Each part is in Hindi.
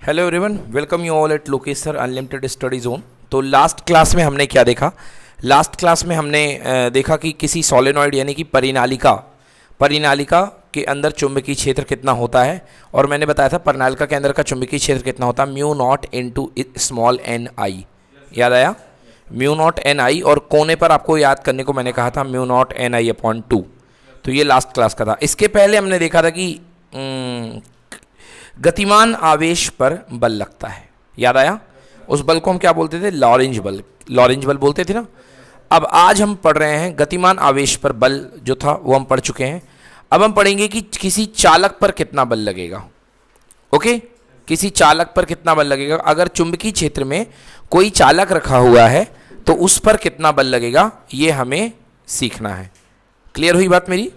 Hello everyone, welcome you all at Lokesh sir unlimited study zone. तो लास्ट क्लास में हमने क्या देखा? लास्ट क्लास में हमने देखा कि किसी सॉलेनॉइड यानी कि परिनालिका के अंदर चुंबकीय क्षेत्र कितना होता है, और मैंने बताया था परिनालिका के अंदर का चुंबकीय क्षेत्र कितना होता है, mu naught into small n I. याद आया? म्यू नॉट एन आई, और कोने पर आपको याद करने को मैंने कहा था mu not an I upon 2। तो ये लास्ट क्लास का था। इसके पहले हमने देखा था कि गतिमान आवेश पर बल लगता है। याद आया? उस बल को हम क्या बोलते थे? लॉरेंज बल। लॉरेंज बल बोलते थे ना। अब आज हम पढ़ रहे हैं गतिमान आवेश पर बल जो था वो हम पढ़ चुके हैं। अब हम पढ़ेंगे कि किसी चालक पर कितना बल लगेगा। ओके, किसी चालक पर कितना बल लगेगा। अगर चुंबकीय क्षेत्र में कोई चालक रखा हुआ है तो उस पर कितना बल लगेगा, ये हमें सीखना है। क्लियर हुई बात मेरी?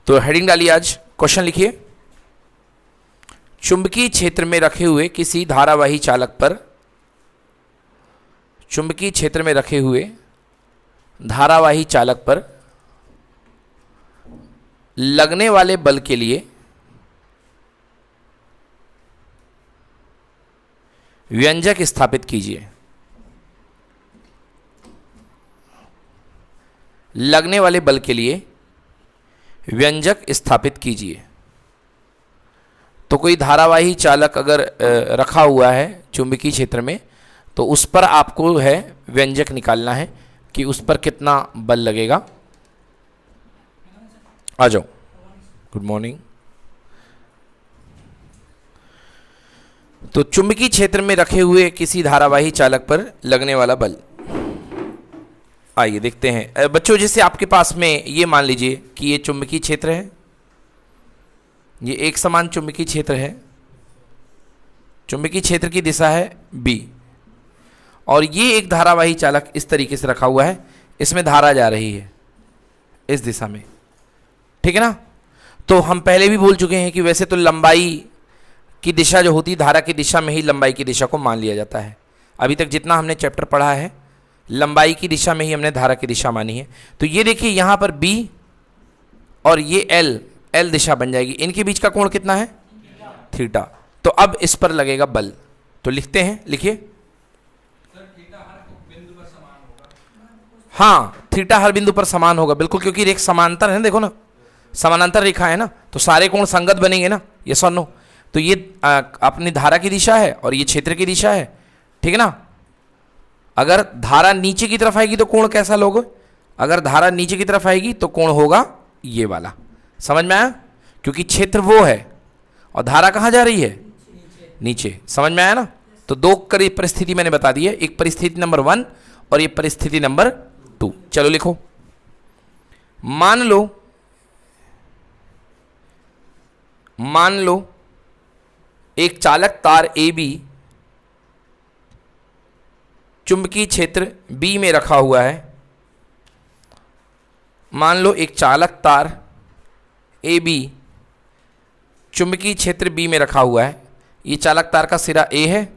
तो हेडिंग डालिए, आज क्वेश्चन लिखिए। चुंबकीय क्षेत्र में रखे हुए किसी धारावाही चालक पर, चुंबकीय क्षेत्र में रखे हुए धारावाही चालक पर लगने वाले बल के लिए व्यंजक स्थापित कीजिए। लगने वाले बल के लिए व्यंजक स्थापित कीजिए। तो कोई धारावाही चालक अगर रखा हुआ है चुंबकीय क्षेत्र में, तो उस पर आपको है व्यंजक निकालना है कि उस पर कितना बल लगेगा। आ जाओ, गुड मॉर्निंग। तो चुंबकीय क्षेत्र में रखे हुए किसी धारावाही चालक पर लगने वाला बल, आइए देखते हैं। बच्चों, जैसे आपके पास में ये मान लीजिए कि ये चुंबकीय क्षेत्र है, ये एक समान चुंबकीय क्षेत्र है, चुंबकीय क्षेत्र की दिशा है बी, और ये एक धारावाही चालक इस तरीके से रखा हुआ है, इसमें धारा जा रही है इस दिशा में। ठीक है ना? तो हम पहले भी बोल चुके हैं कि वैसे तो लंबाई की दिशा जो होती है, धारा की दिशा में ही लंबाई की दिशा को मान लिया जाता है। अभी तक जितना हमने चैप्टर पढ़ा है, लंबाई की दिशा में ही हमने धारा की दिशा मानी है। तो ये देखिए, यहाँ पर बी और ये एल दिशा बन जाएगी। इनके बीच का कोण कितना है? थीटा। तो अब इस पर लगेगा बल। तो लिखते हैं, लिखिए। हाँ, थीटा हर बिंदु पर समान होगा, बिल्कुल, क्योंकि रेखा समांतर है ना। देखो ना, समानांतर रेखा है ना, तो सारे कोण संगत बनेंगे ना। यस और नो? तो ये अपनी धारा की दिशा है और ये क्षेत्र की दिशा है। ठीक है ना? अगर धारा नीचे की तरफ आएगी तो कोण कैसा लोगे? अगर धारा नीचे की तरफ आएगी तो कोण होगा ये वाला। समझ में आया? क्योंकि क्षेत्र वो है और धारा कहाँ जा रही है? नीचे। समझ में आया ना? तो दो परिस्थिति मैंने बता दी है, एक परिस्थिति नंबर 1 और ये परिस्थिति नंबर 2। चलो लिखो। मान लो एक चालक तार ए बी चुंबकीय क्षेत्र बी में रखा हुआ है। मान लो एक चालक तार ए बी चुंबकीय क्षेत्र बी में रखा हुआ है। ये चालक तार का सिरा ए है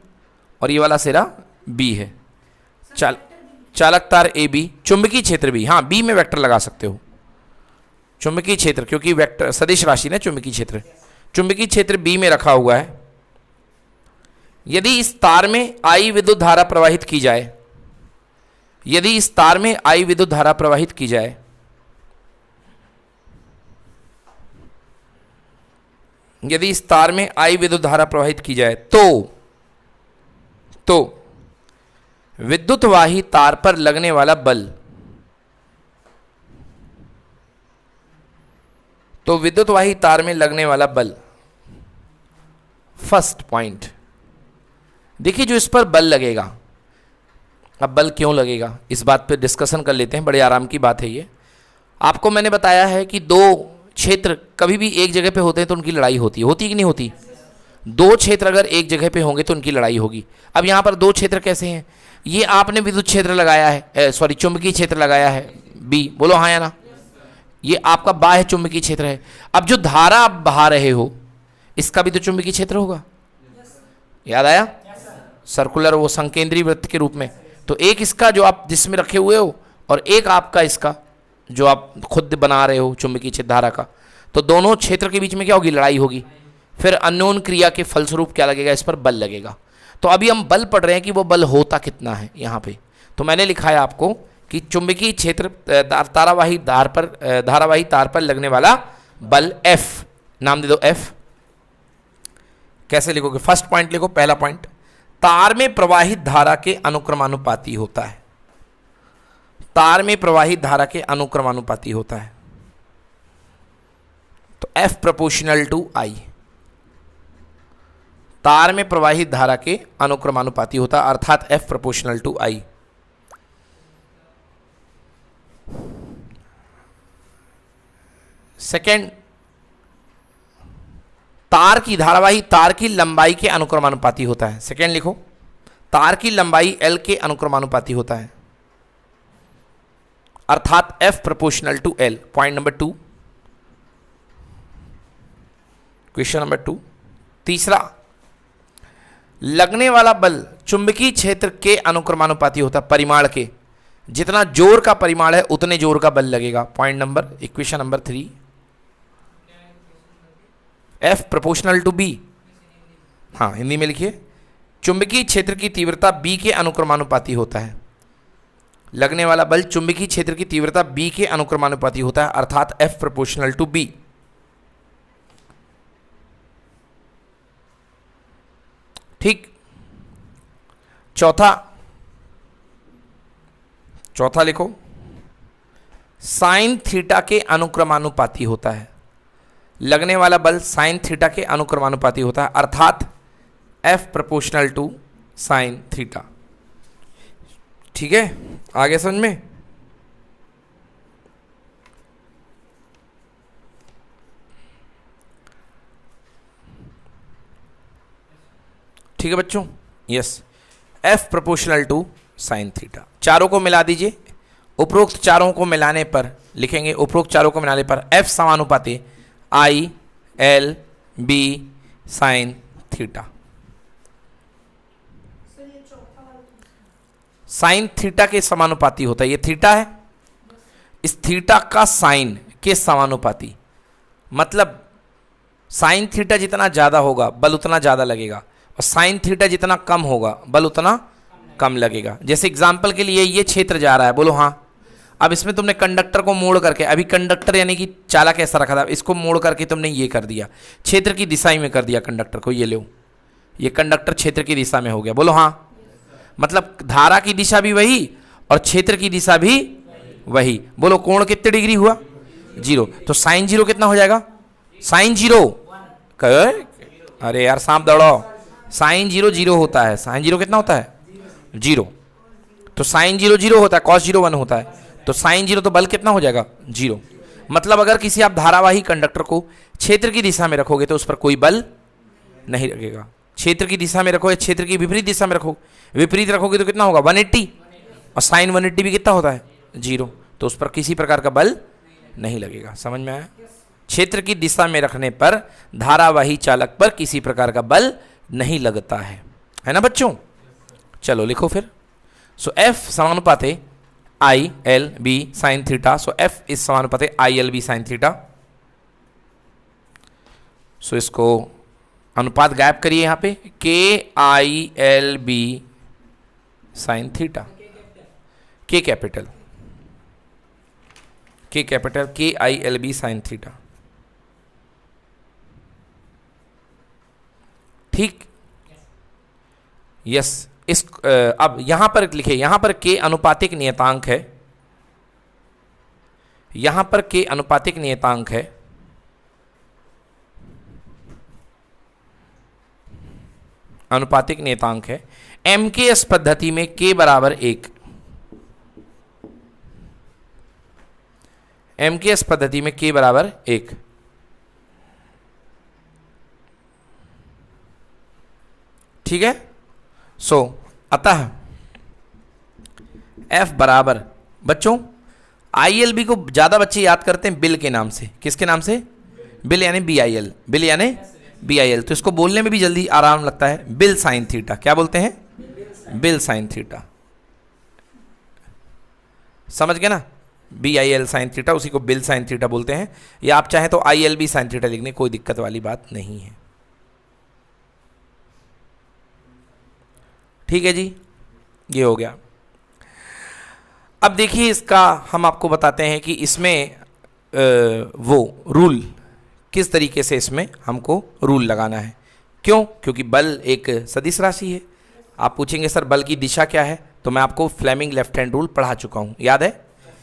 और ये वाला सिरा बी है। चालक तार ए बी, चुंबकीय क्षेत्र बी, हाँ बी में वेक्टर लगा सकते हो। चुंबकीय क्षेत्र, क्योंकि वेक्टर सदिश राशि ना चुंबकीय क्षेत्र। चुंबकीय क्षेत्र बी में रखा हुआ है। यदि इस तार में आई विद्युत धारा प्रवाहित की जाए, यदि इस तार में आई विद्युत धारा प्रवाहित की जाए, यदि इस तार में आई विद्युत धारा प्रवाहित की जाए तो विद्युतवाही तार पर लगने वाला बल, तो विद्युतवाही तार में लगने वाला बल, फर्स्ट पॉइंट देखिए, जो इस पर बल लगेगा। अब बल क्यों लगेगा, इस बात पे डिस्कशन कर लेते हैं। बड़े आराम की बात है ये। आपको मैंने बताया है कि दो क्षेत्र कभी भी एक जगह पे होते हैं तो उनकी लड़ाई होती है कि नहीं होती? दो क्षेत्र अगर एक जगह पे होंगे तो उनकी लड़ाई होगी। अब यहाँ पर दो क्षेत्र कैसे हैं? ये आपने विद्युत क्षेत्र लगाया है, सॉरी चुंबकीय क्षेत्र लगाया है बी, बोलो हाँ या ना? ये आपका बाह्य चुंबकीय क्षेत्र है। अब जो धारा आप बहा रहे हो इसका भी तो चुंबकीय क्षेत्र होगा। याद आया? सर्कुलर, वो संकेंद्रीय वृत्त के रूप में। तो एक इसका जो आप जिसमें रखे हुए हो और एक आपका इसका जो आप खुद बना रहे हो चुंबकीय क्षेत्र धारा का, तो दोनों क्षेत्र के बीच में क्या होगी? लड़ाई होगी। फिर अननोन क्रिया के फलस्वरूप क्या लगेगा, इस पर बल लगेगा। तो अभी हम बल पढ़ रहे हैं कि वो बल होता कितना है यहाँ पे। तो मैंने लिखा है आपको कि चुंबकीय क्षेत्र धारावाही तार पर लगने वाला बल F, नाम दे दो F। कैसे लिखोगे, फर्स्ट पॉइंट लिखो, पहला पॉइंट, तार में प्रवाहित धारा के अनुक्रमानुपाती होता है। तार में प्रवाहित धारा के अनुक्रमानुपाती होता है, तो F प्रोपोर्शनल टू I। तार में प्रवाहित धारा के अनुक्रमानुपाती होता है, अर्थात F proportional to I। Second, तार की धारावाही तार की लंबाई के अनुक्रमानुपाती होता है। सेकेंड लिखो, तार की लंबाई L के अनुक्रमानुपाती होता है, अर्थात F proportional to L। Point number 2, question number 2। तीसरा, लगने वाला बल चुंबकीय क्षेत्र के अनुक्रमानुपाती होता है, परिमाण के। जितना जोर का परिमाण है उतने जोर का बल लगेगा। Point number, equation number 3, F proportional to B। हाँ, हिंदी में लिखिए, चुंबकीय क्षेत्र की तीव्रता B के अनुक्रमानुपाती होता है। लगने वाला बल चुंबकीय क्षेत्र की तीव्रता B के अनुक्रमानुपाती होता है, अर्थात F प्रोपोर्शनल टू B। ठीक। चौथा लिखो, साइन थीटा के अनुक्रमानुपाती होता है। लगने वाला बल साइन थीटा के अनुक्रमानुपाती होता है, अर्थात F proportional to sine theta. ठीक है, आगे समझ में। ठीक है बच्चों, yes, F proportional to sine theta. चारों को मिला दीजिए। उपरोक्त चारों को मिलाने पर लिखेंगे, उपरोक्त चारों को मिलाने पर F समानुपाती I L B sine theta. Sine theta के समानुपाती होता है। ये थीटा है, इस थीटा का साइन के समानुपाती, मतलब साइन थीटा जितना ज़्यादा होगा बल उतना ज़्यादा लगेगा, और साइन थीटा जितना कम होगा बल उतना कम लगेगा। जैसे एग्जाम्पल के लिए ये क्षेत्र जा रहा है, बोलो हाँ। अब इसमें तुमने कंडक्टर को मोड़ करके, अभी कंडक्टर यानी कि चालक ऐसा रखा था, इसको मोड़ करके तुमने ये कर दिया, क्षेत्र की दिशा में कर दिया कंडक्टर को। ये लो, ये कंडक्टर क्षेत्र की दिशा में हो गया, बोलो हाँ। मतलब धारा की दिशा भी वही और क्षेत्र की दिशा भी वही। बोलो कोण कितने डिग्री हुआ, 0। तो साइन 0 कितना हो जाएगा, साइन 0, अरे यार सांप दौड़ो, साइन 0 0 होता है। साइन 0 कितना होता है, 0। तो साइन 0 0 होता है, कॉस 0 1 होता है। तो साइन 0 तो बल कितना हो जाएगा, 0। मतलब अगर किसी आप धारावाही कंडक्टर को क्षेत्र की दिशा में रखोगे तो उस पर कोई बल नहीं लगेगा। क्षेत्र की दिशा में रखोगे, क्षेत्र की विपरीत दिशा में रखो, विपरीत रखोगे तो कितना होगा, 180। और साइन 180 भी कितना होता है, 0। तो उस पर किसी प्रकार का बल नहीं लगेगा। समझ में आया। क्षेत्र की दिशा में रखने पर धारावाही चालक पर किसी प्रकार का बल नहीं लगता है ना बच्चों। चलो लिखो फिर। सो F समानुपाते I L B sine theta. So F इस समानुपाते I L B sine theta. So इसको अनुपात गायब करिए यहाँ पे, K I L B sine theta. K capital K I L B sine theta. ठीक, यस। इस अब यहां पर लिखे, यहां पर K अनुपातिक नियतांक है, यहां पर K अनुपातिक नियतांक है। अनुपातिक नियतांक है। MKS पद्धति में K बराबर 1, MKS पद्धति में K बराबर 1। ठीक है। सो अतः F बराबर, बच्चों ILB को ज्यादा बच्चे याद करते हैं बिल के नाम से। किसके नाम से, बिल यानी BIL, बिल यानी BIL। तो इसको बोलने में भी जल्दी आराम लगता है, बिल साइन थीटा। क्या बोलते हैं, बिल साइन थीटा। समझ गए ना, BIL साइन थीटा, उसी को बिल साइन थीटा बोलते हैं। या आप चाहें तो ILB साइन थीटा लिखने, कोई दिक्कत वाली बात नहीं है। ठीक है जी, ये हो गया। अब देखिए इसका हम आपको बताते हैं कि इसमें वो रूल किस तरीके से इसमें हमको रूल लगाना है। क्यों? क्योंकि बल एक सदिश राशि है। आप पूछेंगे सर बल की दिशा क्या है, तो मैं आपको फ्लेमिंग लेफ्ट हैंड रूल पढ़ा चुका हूँ, याद है?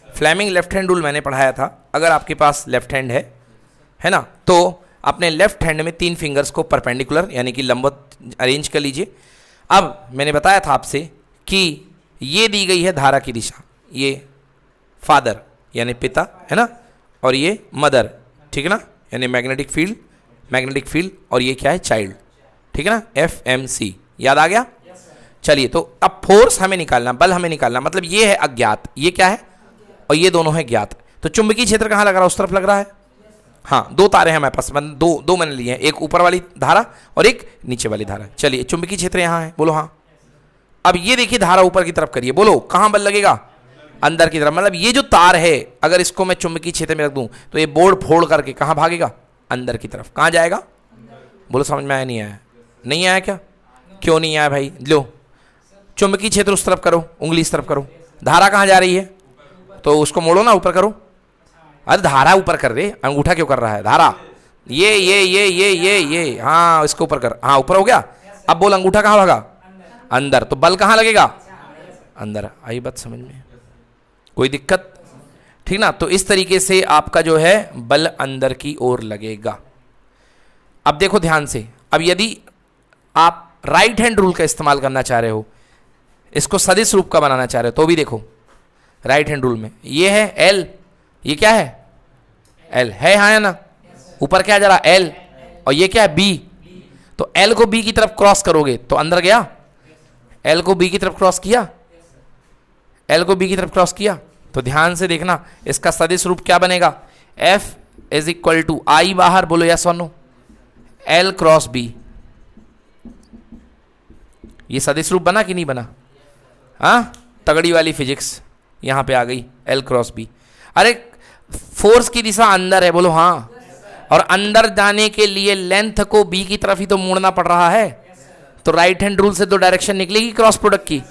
फ्लेमिंग लेफ्ट हैंड रूल मैंने पढ़ाया था। अगर आपके पास लेफ्ट हैंड है ना, तो अपने लेफ्ट हैंड में 3 फिंगर्स को परपेंडिकुलर यानी कि लंबवत अरेंज कर लीजिए। अब मैंने बताया था आपसे कि ये दी गई है धारा की दिशा, ये फादर यानी पिता है ना, और ये मदर, ठीक है ना, यानी मैग्नेटिक फील्ड, और ये क्या है, चाइल्ड, ठीक है ना, FMC, याद आ गया? चलिए, तो अब फोर्स हमें निकालना, बल हमें निकालना, मतलब ये है अज्ञात, ये क्या है, और ये दोनों है ज्ञात। तो चुंबकीय क्षेत्र कहाँ लग रहा है? उस तरफ लग रहा है। हाँ, 2 तारे हैं हमारे पास, दो मैंने लिए हैं, एक ऊपर वाली धारा और एक नीचे वाली धारा। चलिए, चुंबकीय क्षेत्र यहाँ है, बोलो हाँ। अब ये देखिए धारा ऊपर की तरफ करिए, बोलो कहाँ बल लगेगा? अंदर की तरफ। मतलब ये जो तार है, अगर इसको मैं चुंबकीय क्षेत्र में रख दूं तो ये बोर्ड फोड़ करके कहाँ भागेगा? अंदर की तरफ। कहाँ जाएगा? बोलो समझ में आया नहीं आया? नहीं आया क्या? क्यों नहीं आया भाई? लो, चुंबकीय क्षेत्र उस तरफ करो, उंगली इस तरफ करो। धारा कहाँ जा रही है? तो उसको मोड़ो ना, ऊपर करो। अरे धारा ऊपर कर रहे, अंगूठा क्यों कर रहा है? धारा ये हाँ, इसको ऊपर कर। हाँ, ऊपर हो गया। अब बोल अंगूठा कहाँ भागा? अंदर। तो बल कहाँ लगेगा? अंदर। आई बात समझ में? कोई दिक्कत? ठीक ना। तो इस तरीके से आपका जो है बल अंदर की ओर लगेगा। अब देखो ध्यान से, अब यदि आप राइट हैंड रूल का इस्तेमाल करना चाह रहे हो, इसको सदिश रूप का बनाना चाह रहे हो, तो भी देखो राइट हैंड रूल में ये है एल, ये क्या है? एल है, हाँ या ना? ऊपर क्या जा रहा? एल, और ये क्या है? बी। तो एल को बी की तरफ क्रॉस करोगे तो अंदर गया। एल को बी की तरफ क्रॉस किया, एल को बी की तरफ क्रॉस किया, तो ध्यान से देखना इसका सदिश रूप क्या बनेगा? F इज इक्वल टू आई बाहर, बोलो यस और नो, एल क्रॉस बी। ये सदिश रूप बना कि नहीं बना? हाँ, तगड़ी वाली फिजिक्स यहां पे आ गई, एल क्रॉस बी। अरे फोर्स की दिशा अंदर है, बोलो हाँ, और अंदर जाने के लिए लेंथ को बी की तरफ ही तो मोड़ना पड़ रहा है। तो राइट हैंड रूल से तो डायरेक्शन निकलेगी क्रॉस प्रोडक्ट की,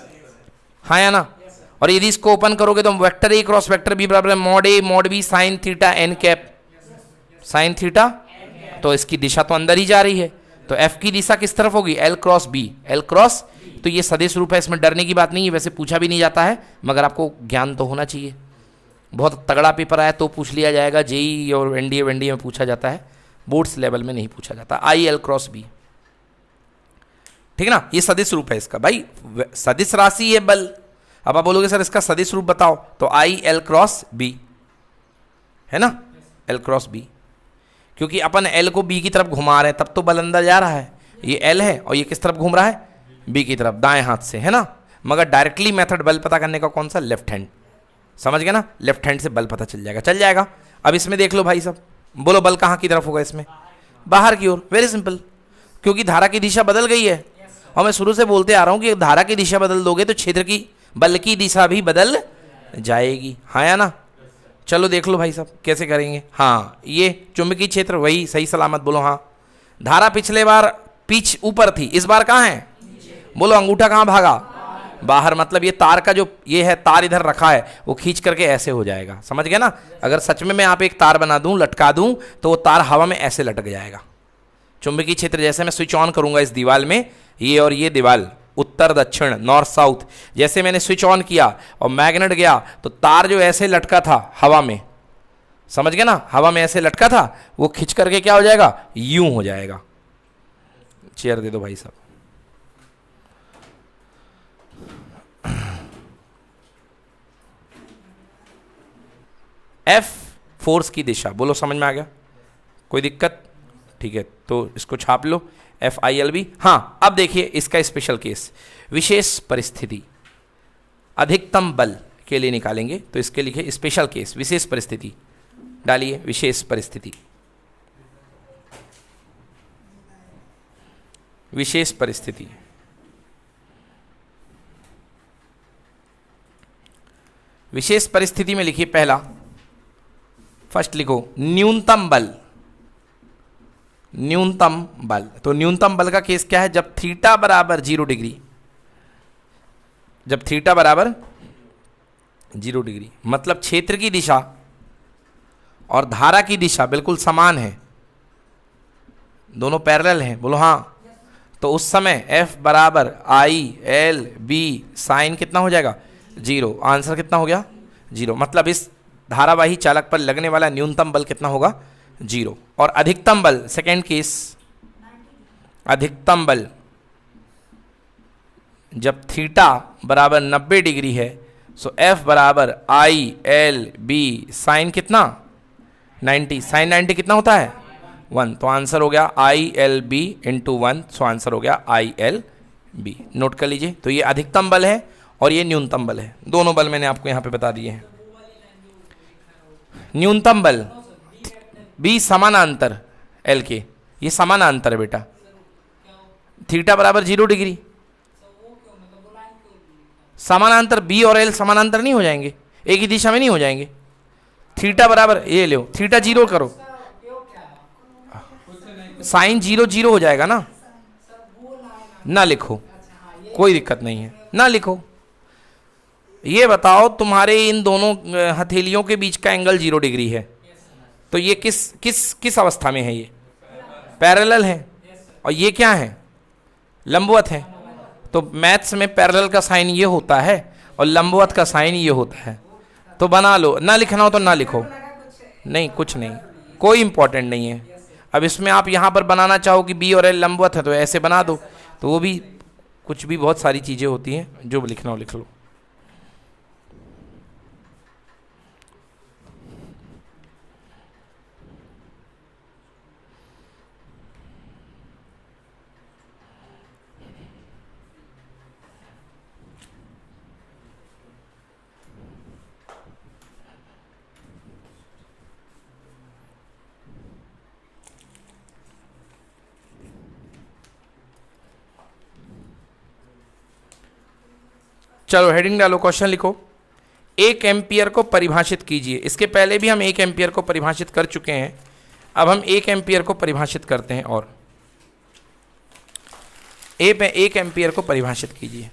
हाँ या ना? और यदि इसको ओपन करोगे तो vector A cross vector B बराबर mod A mod B sine theta N cap, sine theta. तो इसकी दिशा तो अंदर ही जा रही है, तो एफ की दिशा किस तरफ होगी? L cross B, L cross. तो ये सदिश रूप है, इसमें डरने की बात नहीं है, वैसे पूछा भी नहीं जाता है, मगर आपको ज्ञान तो होना चाहिए। बहुत तगड़ा पेपर आया तो पूछ लिया जाएगा, जेई और एनडीए वेंडीए में पूछा जाता है, बोर्ड्स लेवल में नहीं पूछा जाता। आई एल क्रॉस बी, ठीक है ना? ये सदिश रूप है इसका भाई, सदिश राशि है बल। अब आप बोलोगे सर इसका सदिश रूप बताओ, तो आई एल क्रॉस बी है ना, एल क्रॉस बी, क्योंकि अपन एल को बी की तरफ घुमा रहे हैं, तब तो बल अंदर जा रहा है। ये एल है और ये किस तरफ घूम रहा है? बी की तरफ, दाएं हाथ से, है ना? मगर डायरेक्टली मेथड बल पता करने का कौन सा? Left hand. समझ गए ना? लेफ्ट हैंड से बल पता चल जाएगा, चल जाएगा। अब इसमें देख लो भाई सब, बोलो बल कहाँ की तरफ होगा इसमें? बाहर की ओर। वेरी सिंपल, क्योंकि धारा की दिशा बदल गई है। और मैं शुरू से बोलते आ रहा हूं कि धारा की दिशा बदल दोगे तो क्षेत्र की बल की दिशा भी बदल जाएगी, हाँ या ना? चलो देख लो भाई साहब कैसे करेंगे। हाँ, ये चुंबकीय क्षेत्र वही सही सलामत, बोलो हाँ। धारा पिछले बार पिच ऊपर थी, इस बार कहाँ है? बोलो अंगूठा कहाँ भागा? बाहर। मतलब ये तार का जो ये है, तार इधर रखा है, वो खींच करके ऐसे हो जाएगा। समझ गए ना? अगर सच में मैं आप एक तार बना दूं, लटका दूं, तो वो तार हवा में ऐसे लटक जाएगा। चुंबकीय क्षेत्र जैसे मैं स्विच ऑन करूंगा इस दीवार में, ये और ये दीवार उत्तर दक्षिण नॉर्थ साउथ, जैसे मैंने स्विच ऑन किया और मैग्नेट गया, तो तार जो ऐसे लटका था हवा में, समझ गए ना? हवा में ऐसे लटका था, वो खिंच करके क्या हो जाएगा? यूं हो जाएगा। चेयर दे दो भाई साहब। एफ फोर्स की दिशा, बोलो समझ में आ गया? कोई दिक्कत? ठीक है, तो इसको छाप लो, एफ आई एल बी। हाँ, अब देखिए इसका स्पेशल केस, विशेष परिस्थिति अधिकतम बल के लिए निकालेंगे, तो इसके लिखे स्पेशल केस, विशेष परिस्थिति डालिए, विशेष परिस्थिति, विशेष परिस्थिति। विशेष परिस्थिति में लिखिए पहला, फर्स्ट लिखो न्यूनतम बल, न्यूनतम बल। तो न्यूनतम बल का केस क्या है? जब थीटा बराबर 0 डिग्री, जब थीटा बराबर 0 डिग्री, मतलब क्षेत्र की दिशा और धारा की दिशा बिल्कुल समान है, दोनों पैरेलल हैं, बोलो हाँ। तो उस समय F बराबर ILB साइन कितना हो जाएगा 0, आंसर कितना हो गया 0। मतलब इस धारावाही चालक पर लगने वाला न्यूनतम बल कितना होगा 0। और अधिकतम बल, सेकेंड केस, अधिकतम बल जब थीटा बराबर 90 डिग्री है, सो F बराबर ILB साइन कितना 90, साइन 90 कितना होता है 1, तो आंसर हो गया ILB इंटू 1, सो आंसर हो गया ILB। नोट कर लीजिए, तो ये अधिकतम बल है और ये न्यूनतम बल है, दोनों बल मैंने आपको यहाँ पे बता दिए हैं। न्यूनतम बल B समानांतर L के, ये समानांतर है बेटा, थीटा बराबर 0 डिग्री, समानांतर B और L समानांतर नहीं हो जाएंगे, एक ही दिशा में नहीं हो जाएंगे। थीटा बराबर, ये लो थीटा 0 करो, साइन 0 0 हो जाएगा ना, ना लिखो, कोई दिक्कत नहीं है, ना लिखो। ये बताओ तुम्हारे इन दोनों हथेलियों के बीच का एंगल 0 डिग्री है, तो ये किस किस किस अवस्था में है, ये पैरेलल है, और ये क्या है लंबवत है। तो मैथ्स में पैरेलल का साइन ये होता है और लंबवत का साइन ये होता है, तो बना लो, ना लिखना हो तो ना लिखो, नहीं कुछ नहीं, कोई इंपॉर्टेंट नहीं है। अब इसमें आप यहाँ पर बनाना चाहो कि B और L लंबवत है तो ऐसे बना दो, तो वो भी कुछ भी बहुत सारी चीज़ें होती हैं, जो भी लिखना हो लिख लो। चलो हेडिंग डालो, क्वेश्चन लिखो। 1 एम्पियर को परिभाषित कीजिए। इसके पहले भी हम 1 एम्पियर को परिभाषित कर चुके हैं, अब हम 1 एम्पियर को परिभाषित करते हैं। और 1 एम्पियर को परिभाषित कीजिए।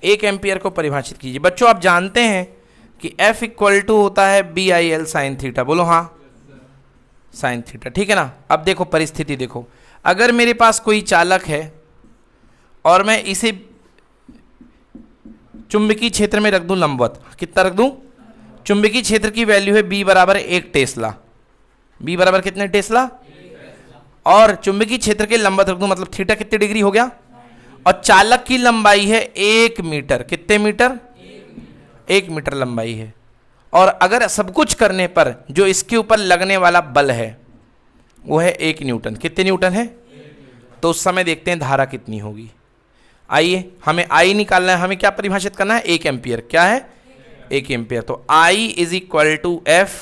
एक एम्पियर को परिभाषित कीजिए। बच्चों आप जानते हैं कि F इक्वल टू होता है BIL साइन थीटा, बोलो हाँ साइन थीटा, ठीक है ना। अब देखो परिस्थिति देखो, अगर मेरे पास कोई चालक है और मैं इसे चुंबकीय क्षेत्र में रख दूं लंबवत, कितना रख दूं, चुंबकीय क्षेत्र की वैल्यू है B बराबर 1 टेस्ला, B बराबर कितने टेस्ला, और चुंबकीय क्षेत्र के लंबवत रख दूं, मतलब थीटा कितने डिग्री हो गया, और चालक की लंबाई है 1 मीटर, कितने मीटर, 1 मीटर लंबाई है। और अगर सब कुछ करने पर जो इसके ऊपर लगने वाला बल है वो है 1 न्यूटन, कितने न्यूटन है, तो उस समय देखते हैं धारा कितनी होगी। आइए हमें I निकालना है, हमें क्या परिभाषित करना है, 1 एम्पियर, क्या है 1 एम्पियर। तो I is equal to F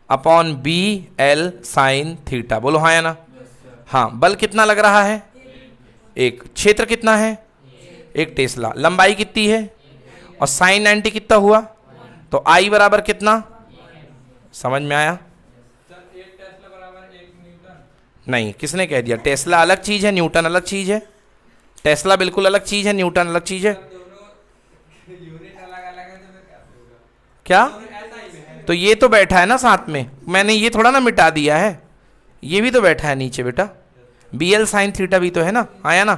upon BL sine theta, बोलो हाँ या ना, हाँ। बल कितना लग रहा है 1, क्षेत्र कितना है 1 टेस्ला, लंबाई कितनी है, और साइन 90 कितना हुआ, तो I बराबर कितना, समझ में आया, नहीं किसने कह दिया, टेस्ला अलग चीज है, न्यूटन अलग चीज है, टेस्ला बिल्कुल अलग चीज है, न्यूटन अलग चीज है, क्या, तो ये तो बैठा है ना साथ में, मैंने ये थोड़ा ना मिटा दिया है, ये भी तो बैठा है नीचे बेटा, BL साइन थीटा भी तो है ना, आया ना।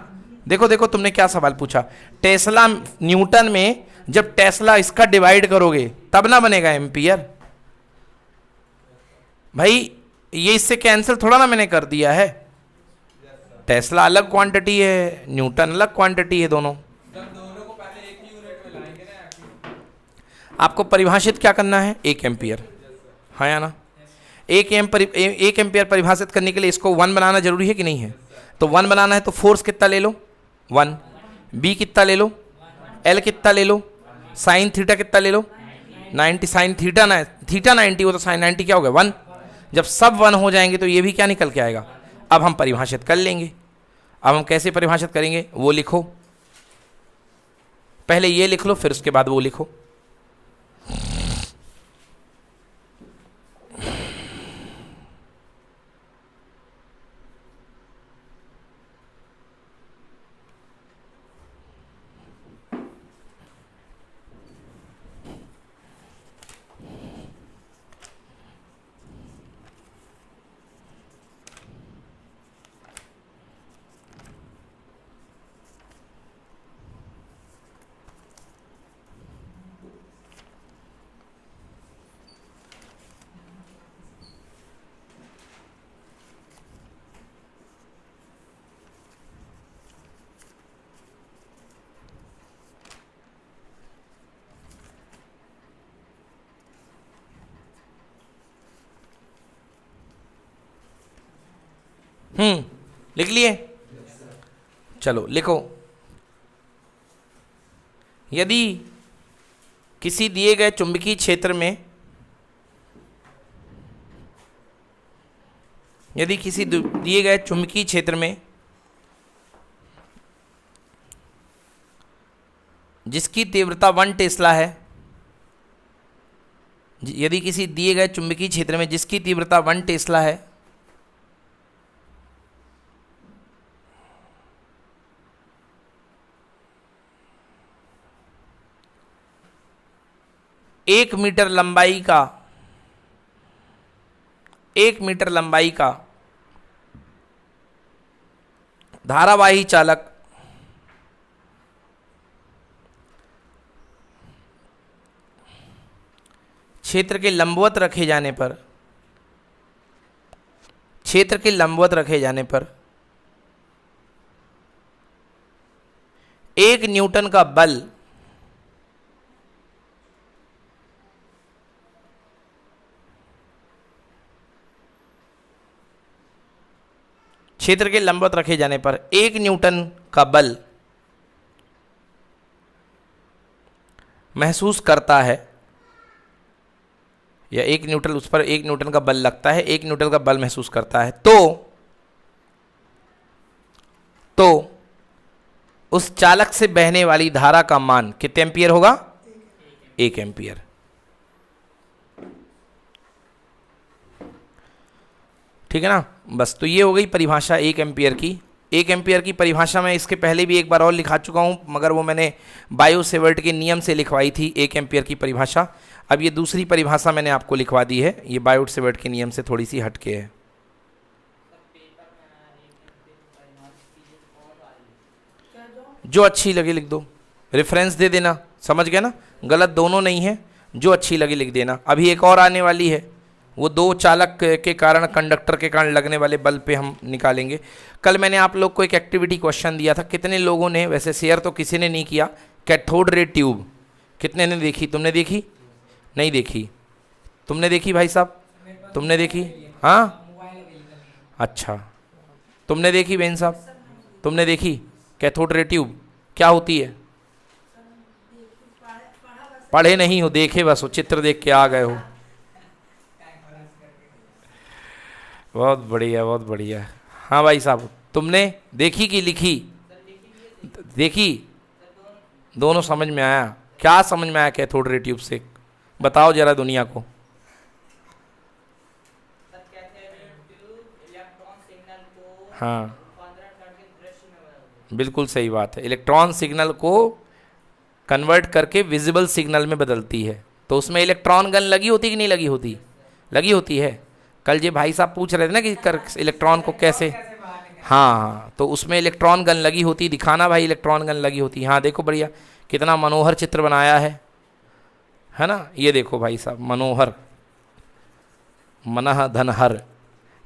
देखो देखो तुमने क्या सवाल पूछा, टेस्ला न्यूटन में जब टेस्ला इसका डिवाइड करोगे तब ना बनेगा एम्पियर, भाई ये इससे कैंसिल थोड़ा ना मैंने कर दिया है, टेस्ला अलग क्वांटिटी है, न्यूटन अलग क्वांटिटी है, दोनों को पहले एक ही यूनिट में लाएंगे ना। आपको परिभाषित क्या करना है 1 एम्पियर, हाँ या ना। 1 एम्पियर परिभाषित करने के लिए इसको 1 बनाना जरूरी है कि नहीं है, तो 1 बनाना है तो फोर्स कितना ले लो 1, B कितना ले लो, L कितना ले लो, साइन थीटा कितना ले लो 90, साइन थीटा 90 हो तो साइन 90 क्या हो गया 1। जब सब 1 हो जाएंगे तो ये भी क्या निकल के आएगा। अब हम परिभाषित कर लेंगे, अब हम कैसे परिभाषित करेंगे वो लिखो, पहले ये लिख लो फिर उसके बाद वो लिखो। लिख लिए? चलो लिखो। यदि किसी दिए गए चुंबकीय क्षेत्र में, यदि किसी दिए गए चुंबकीय क्षेत्र में जिसकी तीव्रता 1 टेस्ला है, यदि किसी दिए गए चुंबकीय क्षेत्र में जिसकी तीव्रता 1 टेस्ला है, एक मीटर लंबाई का धारावाही चालक क्षेत्र के लंबवत रखे जाने पर 1 न्यूटन का बल क्षेत्र के लंबवत रखे जाने पर 1 न्यूटन का बल महसूस करता है, या 1 न्यूटन, उस पर 1 न्यूटन का बल लगता है, 1 न्यूटन का बल महसूस करता है, तो उस चालक से बहने वाली धारा का मान कितने एम्पियर होगा? 1 एम्पियर। ठीक है ना? बस, तो ये हो गई परिभाषा 1 एम्पियर की। 1 एम्पियर की परिभाषा मैं इसके पहले भी एक बार और लिखा चुका हूँ, मगर वो मैंने बायो-सेवर्ट के नियम से लिखवाई थी 1 एम्पियर की परिभाषा। अब ये दूसरी परिभाषा मैंने आपको लिखवा दी है, ये बायो-सेवर्ट के नियम से थोड़ी सी हटके है। जो अच्छी लगे लिख दो, रेफरेंस दे देना, समझ गए ना? गलत दोनों नहीं है, जो अच्छी लगे लिख देना। अभी एक और आने वाली है, वो 2 चालक के कारण, कंडक्टर के कारण लगने वाले बल पे हम निकालेंगे। कल मैंने आप लोग को एक एक्टिविटी क्वेश्चन दिया था, कितने लोगों ने, वैसे शेयर तो किसी ने नहीं किया, कैथोड रे ट्यूब कितने ने देखी? तुमने देखी? नहीं देखी? तुमने देखी भाई साहब? तुमने देखी? हाँ, अच्छा, तुमने देखी बहन साहब? तुमने देखी कैथोड रे ट्यूब क्या होती है? पढ़े नहीं हो, देखे बस हो, चित्र देख के आ गए हो। बहुत बढ़िया, बहुत बढ़िया। हाँ भाई साहब, तुमने देखी कि लिखी? देखी, दोनों समझ में आया? क्या समझ में आया कैथोड रे ट्यूब से? बताओ जरा दुनिया को। हाँ, बिल्कुल सही बात है, इलेक्ट्रॉन सिग्नल को कन्वर्ट करके विजिबल सिग्नल में बदलती है। तो उसमें इलेक्ट्रॉन गन लगी होती कि नहीं लगी होती? लगी होती है। कल ये भाई साहब पूछ रहे थे ना कि इलेक्ट्रॉन को कैसे, हाँ, तो उसमें इलेक्ट्रॉन गन लगी होती, दिखाना भाई इलेक्ट्रॉन गन लगी होती। हाँ देखो बढ़िया, कितना मनोहर चित्र बनाया है ना? ये देखो भाई साहब, मनोहर, मनः धनहर।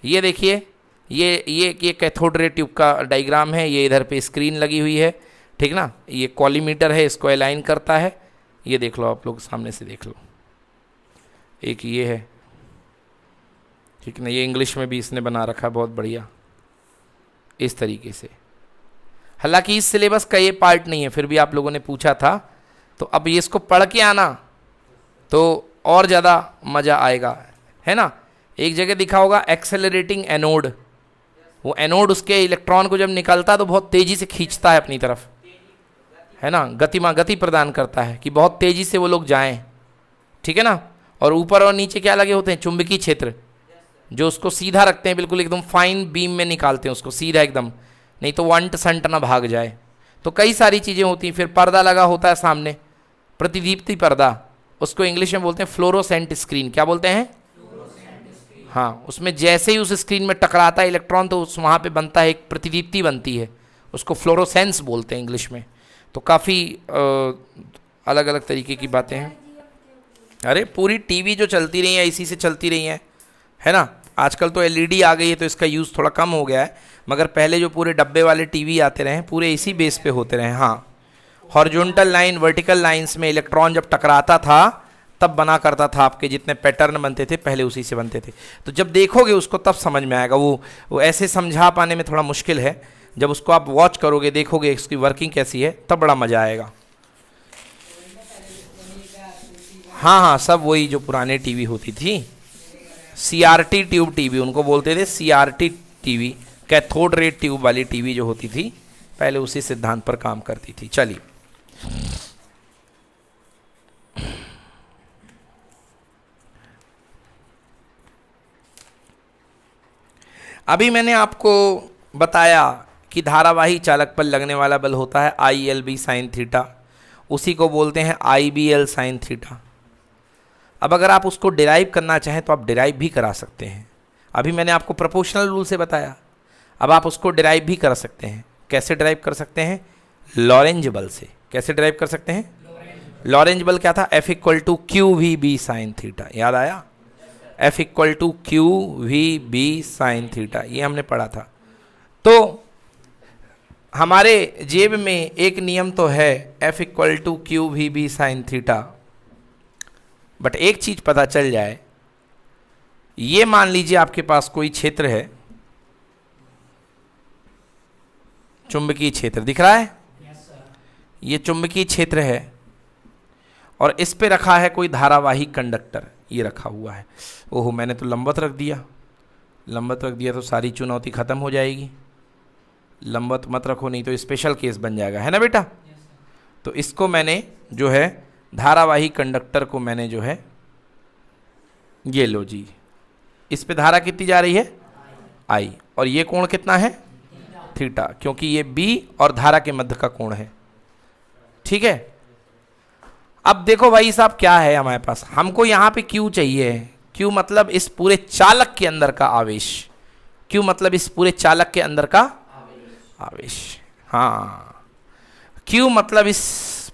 ये देखिए, ये कैथोड रे ट्यूब का डायग्राम है, ये इधर पे स्क्रीन लगी हुई है, ठीक ना? ये कॉलीमीटर है, इसको अलाइन करता है। ये देख लो, आप लोग सामने से देख लो, एक ये है, ठीक ना? ये इंग्लिश में भी इसने बना रखा है, बहुत बढ़िया, इस तरीके से। हालांकि इस सिलेबस का ये पार्ट नहीं है, फिर भी आप लोगों ने पूछा था, तो अब ये इसको पढ़ के आना तो और ज़्यादा मज़ा आएगा, है ना? एक जगह दिखा होगा एक्सेलरेटिंग एनोड, वो एनोड उसके इलेक्ट्रॉन को जब निकलता है तो बहुत तेज़ी से खींचता है अपनी तरफ, है ना? गति प्रदान करता है कि बहुत तेज़ी से वो लोग जाएं, ठीक है ना? और ऊपर और नीचे क्या लगे होते हैं? चुंबकीय क्षेत्र, जो उसको सीधा रखते हैं, बिल्कुल एकदम फाइन बीम में निकालते हैं उसको सीधा एकदम, नहीं तो वो अंट संट ना भाग जाए। तो कई सारी चीज़ें होती हैं। फिर पर्दा लगा होता है सामने, प्रतिदीप्ति पर्दा, उसको इंग्लिश में बोलते हैं फ्लोरोसेंट स्क्रीन। क्या बोलते हैं? हाँ, उसमें जैसे ही उस स्क्रीन में टकराता है इलेक्ट्रॉन, तो उस वहाँ पे बनता है एक प्रतिदीप्ति बनती है, उसको फ्लोरोसेंस बोलते हैं इंग्लिश में। तो काफ़ी अलग अलग तरीके की बातें हैं। अरे पूरी टीवी जो चलती रही है इसी से चलती रही है ना? आजकल तो एलईडी आ गई है तो इसका यूज़ थोड़ा कम हो गया है, मगर पहले जो पूरे डब्बे वाले टीवी आते रहे पूरे इसी बेस पे होते रहे। हाँ, हॉरिजॉन्टल लाइन, वर्टिकल लाइंस में इलेक्ट्रॉन जब टकराता था तब बना करता था, आपके जितने पैटर्न बनते थे पहले उसी से बनते थे। तो जब देखोगे उसको तब समझ में आएगा, वो ऐसे समझा पाने में थोड़ा मुश्किल है। जब उसको आप वॉच करोगे, देखोगे इसकी वर्किंग कैसी है, तब बड़ा मज़ा आएगा। हाँ हाँ, सब वही जो पुराने टीवी होती थी, CRT ट्यूब टीवी उनको बोलते थे, CRT TV, cathode ray tube वाली टीवी जो होती थी पहले, उसी सिद्धांत पर काम करती थी। चलिए, अभी मैंने आपको बताया कि धारावाही चालक पर लगने वाला बल होता है ILB साइन थीटा, उसी को बोलते हैं IBL साइन थीटा। अब अगर आप उसको डिराइव करना चाहें तो आप डिराइव भी करा सकते हैं। अभी मैंने आपको प्रोपोर्शनल रूल से बताया, अब आप उसको डिराइव भी कर सकते हैं। कैसे डिराइव कर सकते हैं? लॉरेंज बल से। कैसे डिराइव कर सकते हैं? लॉरेंज बल क्या था? F = QVB sine theta. याद आया? F = QVB साइन थीटा, ये हमने पढ़ा था। तो हमारे जेब में एक नियम तो है F = QVB sine theta, but एक चीज पता चल जाए, ये मान लीजिए आपके पास कोई क्षेत्र है, चुंबकीय क्षेत्र दिख रहा है, ये चुंबकीय क्षेत्र है, और इस पे रखा है कोई धारावाही कंडक्टर, ये रखा हुआ है। ओहो, मैंने तो लंबवत रख दिया, लंबवत रख दिया तो सारी चुनौती खत्म हो जाएगी। लंबवत मत रखो, नहीं तो स्पेशल केस बन जाएगा, है ना बेटा? तो इसको मैंने जो है धारावाही कंडक्टर को मैंने जो है, ये लो जी, इस पे धारा कितनी जा रही है? I, और ये कोण कितना है? थीटा, क्योंकि ये B और धारा के मध्य का कोण है। ठीक है, अब देखो भाई साहब क्या है हमारे पास, हमको यहाँ पे Q चाहिए। Q मतलब इस पूरे चालक के अंदर का आवेश। Q मतलब इस पूरे चालक के अंदर का आवेश। हाँ, Q मतलब इस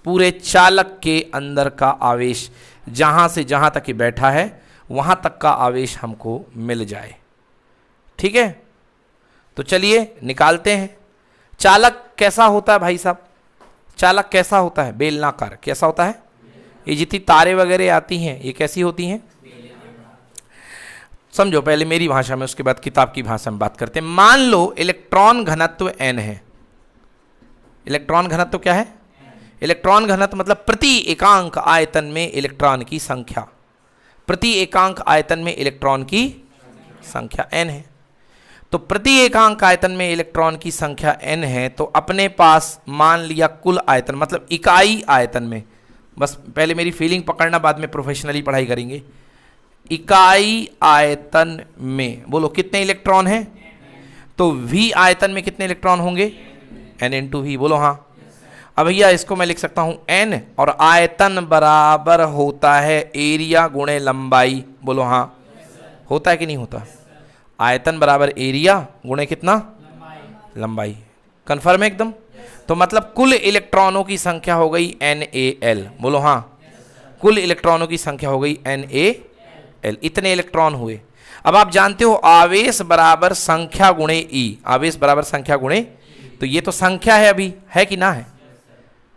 पूरे चालक के अंदर का आवेश, जहां से जहां तक ये बैठा है वहां तक का आवेश हमको मिल जाए। ठीक है, तो चलिए निकालते हैं। चालक कैसा होता है भाई साहब? चालक कैसा होता है? बेलनाकार। कैसा होता है? ये जितनी तारे वगैरह आती हैं ये कैसी होती हैं? समझो पहले मेरी भाषा में, उसके बाद किताब की भाषा में बात करते हैं। मान लो इलेक्ट्रॉन घनत्व n है। इलेक्ट्रॉन घनत्व क्या है? इलेक्ट्रॉन घनत्व मतलब प्रति एकांक आयतन में इलेक्ट्रॉन की संख्या। प्रति एकांक आयतन में इलेक्ट्रॉन की संख्या n है। तो प्रति एकांक आयतन में इलेक्ट्रॉन की संख्या n है, तो अपने पास मान लिया कुल आयतन, मतलब इकाई आयतन में, बस पहले मेरी फीलिंग पकड़ना, बाद में प्रोफेशनली पढ़ाई करेंगे। इकाई आयतन में बोलो कितने इलेक्ट्रॉन हैं? तो V आयतन में कितने इलेक्ट्रॉन होंगे? n × V। बोलो हाँ। अब भैया इसको मैं लिख सकता हूं n, और आयतन बराबर होता है एरिया गुणे लंबाई। बोलो हाँ। होता है कि नहीं होता? आयतन बराबर एरिया गुणे कितना? लंबाई। कंफर्म है एकदम? तो मतलब कुल इलेक्ट्रॉनों की संख्या हो गई NaL। बोलो हाँ। कुल इलेक्ट्रॉनों की संख्या हो गई NaL। इतने इलेक्ट्रॉन हुए। अब आप जानते हो आवेश बराबर संख्या गुणे E। आवेश बराबर संख्या गुणे, तो ये तो संख्या है अभी, है कि ना है?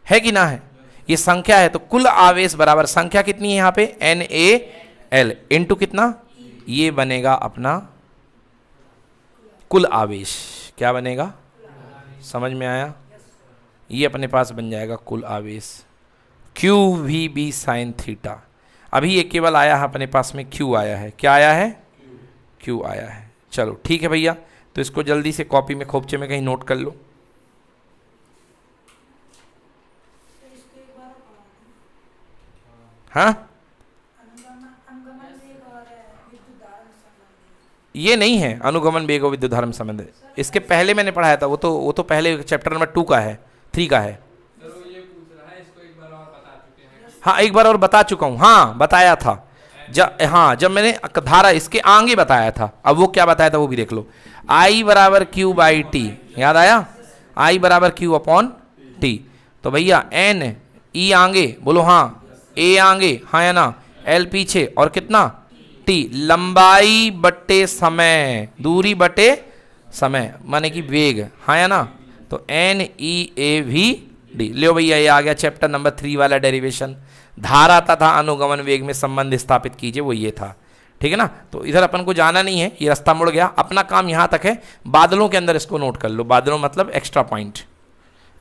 है कि ना है? ये संख्या है, तो कुल आवेश बराबर संख्या कितनी है यहाँ पे? NaL इंटू कितना? ये बनेगा अपना कुल आवेश। क्या बनेगा? समझ में आया? ये अपने पास बन जाएगा कुल आवेश, QVB साइन थीटा। अभी ये केवल आया है अपने पास में Q आया है। क्या आया है? Q आया है। चलो ठीक है भैया, तो इसको जल्दी से कॉपी में खोपचे में कहीं नोट कर लो। हाँ, ये नहीं है अनुगमन वेग और विद्युत धारा संबंध। इसके पहले मैंने पढ़ाया था, वो तो पहले चैप्टर नंबर 2 का है, 3 का है। हाँ, एक बार और बता चुका हूँ। हाँ, बताया था जब मैंने धारा इसके आगे बताया था। अब वो क्या बताया था वो भी देख लो। I बराबर Q/T। याद आया? I बराबर Q/T। तो भैया N E आगे, बोलो हाँ। A आगे, हाँ या ना? L पीछे, और कितना? T। लंबाई बटे समय, दूरी बटे समय, माने कि वेग, हाँ या ना? तो NeAV डी। लो भैया ये आ गया चैप्टर नंबर 3 वाला डेरिवेशन, धारा तथा अनुगमन वेग में संबंध स्थापित कीजिए, वो ये था। ठीक है ना। तो इधर अपन को जाना नहीं है, ये रास्ता मुड़ गया, अपना काम यहाँ तक है। बादलों के अंदर इसको नोट कर लो, बादलों मतलब एक्स्ट्रा पॉइंट,